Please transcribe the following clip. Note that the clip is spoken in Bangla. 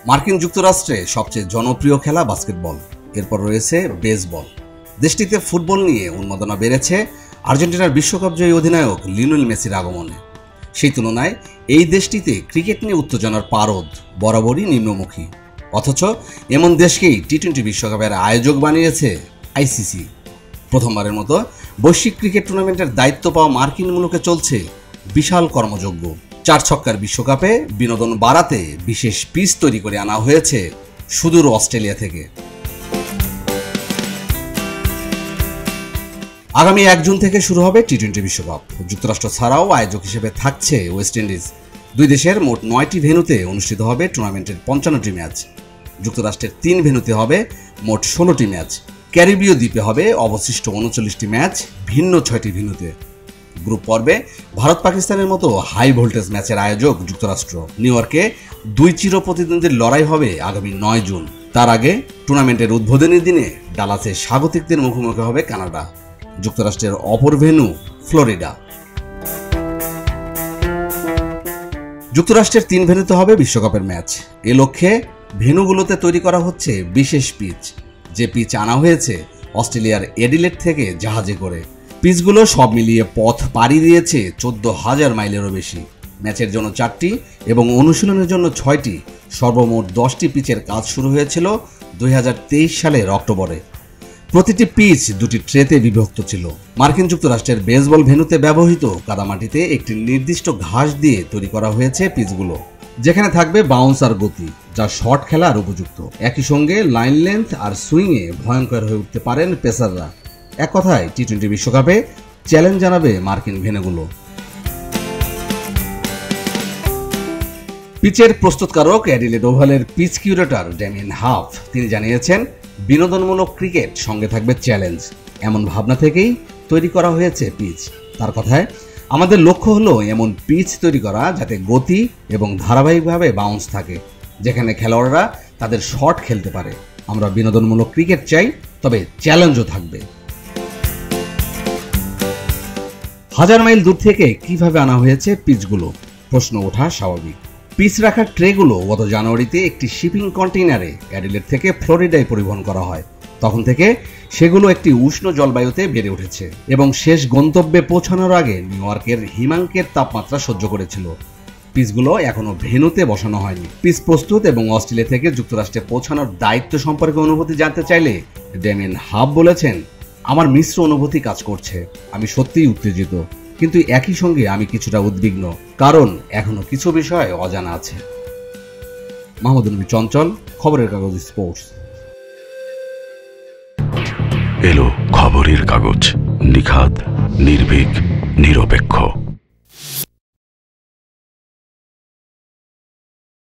মার্কিন যুক্তরাষ্ট্রে সবচেয়ে জনপ্রিয় খেলা বাস্কেটবল, এরপর রয়েছে বেসবল। দেশটিতে ফুটবল নিয়ে উন্মাদনা বেড়েছে আর্জেন্টিনার বিশ্বকাপ জয়ী অধিনায়ক লিওনেল মেসির আগমনে। সেই তুলনায় এই দেশটিতে ক্রিকেট নিয়ে উত্তেজনার পারদ বরাবরই নিম্নমুখী। অথচ এমন দেশকেই টি-20 বিশ্বকাপের আয়োজক বানিয়েছে আইসিসি। প্রথমবারের মতো বৈশ্বিক ক্রিকেট টুর্নামেন্টের দায়িত্ব পাওয়া মার্কিন মুলুকে চলছে বিশাল কর্মযজ্ঞ। 4 ছক্কার বিশ্বকাপে বিনোদন বাড়াতে বিশেষ পিচ তৈরি করে আনা হয়েছে সুদূর অস্ট্রেলিয়া থেকে। আগামী 1 জুন থেকে শুরু হবে টি-20 বিশ্বকাপ। যুক্তরাষ্ট্র ছাড়াও আয়োজক হিসেবে থাকছে ওয়েস্ট ইন্ডিজ। দুই দেশের মোট 9টি ভেন্যুতে অনুষ্ঠিত হবে টুর্নামেন্টের 55টি ম্যাচ। যুক্তরাষ্ট্রের 3 ভেন্যুতে হবে মোট 16টি ম্যাচ। ক্যারিবীয় দ্বীপে হবে অবশিষ্ট 39টি ম্যাচ ভিন্ন 6টি ভেন্যুতে। গ্রুপ পর্বে ভারত পাকিস্তানের মতো হাই ভোল্টেজ ম্যাচের আয়োজক যুক্তরাষ্ট্র। নিউ ইয়র্কে 2 চিরপ্রতিদ্বন্দ্বীর লড়াই হবে আগামী 9 জুন। তার আগে টুর্নামেন্টের উদ্বোধনী দিনে ডালাসে স্বাগতিকদের মুখোমুখি হবে কানাডা। যুক্তরাষ্ট্রের অপর ভেন্যু ফ্লোরিডা। যুক্তরাষ্ট্রের 3 ভেন্যুতে হবে বিশ্বকাপের ম্যাচ। এ লক্ষ্যে ভেন্যুগুলোতে তৈরি করা হচ্ছে বিশেষ পিচ। যে পিচ আনা হয়েছে অস্ট্রেলিয়ার এডিলেড থেকে জাহাজে করে। পিচগুলো সব মিলিয়ে পথ পাড়ি দিয়েছে 14,000 মাইলেরও বেশি। ম্যাচের জন্য 4টি এবং অনুশীলনের জন্য 6টি, সর্বমোট 10টি পিচের কাজ শুরু হয়েছিল 2023 সালের অক্টোবরে। প্রতিটি পিচ 2টি ট্রেতে বিভক্ত ছিল। মার্কিন যুক্তরাষ্ট্রের বেসবল ভেন্যুতে ব্যবহৃত কাদামাটিতে একটি নির্দিষ্ট ঘাস দিয়ে তৈরি করা হয়েছে পিচগুলো, যেখানে থাকবে বাউন্স আর গতি, যা শর্ট খেলার উপযুক্ত। একই সঙ্গে লাইন লেন্থ আর সুইংয়ে ভয়ঙ্কর হয়ে উঠতে পারেন পেসাররা। এক কথায় টি-20 বিশ্বকাপে চ্যালেঞ্জ জানাবে মার্কিন ভেন্যুগুলো। পিচের প্রস্তুতকারক অ্যাডিলেড ওভালের পিচ কিউরেটর ড্যামিয়েন হাফ তিনি জানিয়েছেন, বিনোদনমূলক ক্রিকেট সঙ্গে থাকবে চ্যালেঞ্জ, এমন ভাবনা থেকেই তৈরি করা হয়েছে পিচ। তার কথায়, আমাদের লক্ষ্য হলো এমন পিচ তৈরি করা যাতে গতি এবং ধারাবাহিকভাবে বাউন্স থাকে, যেখানে খেলোয়াড়রা তাদের শট খেলতে পারে। আমরা বিনোদনমূলক ক্রিকেট চাই, তবে চ্যালেঞ্জও থাকবে। 1000 মাইল দূর থেকে কিভাবে আনা হয়েছে পিচগুলো? প্রশ্ন ওঠা স্বাভাবিক। পিচ রাখার ট্রেগুলো গত জানুয়ারিতে একটি শিপিং কন্টেইনারে অ্যাডিলেড থেকে ফ্লোরিডায় পরিবহন করা হয়। তখন থেকে সেগুলো একটি উষ্ণ জলবায়ুতে বেড়ে উঠেছে এবং শেষ গন্তব্যে পৌঁছানোর আগে নিউ ইয়র্কের হিমাঙ্কের তাপমাত্রা সহ্য করেছিল। পিচগুলো এখনো ভেন্যুতে বসানো হয়নি। পিচ প্রস্তুত এবং অস্ট্রেলিয়া থেকে যুক্তরাষ্ট্রে পৌঁছানোর দায়িত্ব সম্পর্কে অনুভূতি জানতে চাইলে ড্যামিয়েন হাফ বলেছেন, আমার মিশ্র অনুভূতি কাজ করছে। আমি সত্যিই উত্তেজিত, কিন্তু একই সঙ্গে আমি কিছুটা উদ্বিগ্ন, কারণ এখনো কিছু বিষয় অজানা আছে। মাহমুদুল নবী চঞ্চল, খবরের কাগজ স্পোর্টস। এলো খবরের কাগজ, নিখাত, নির্ভীক, নিরপেক্ষ।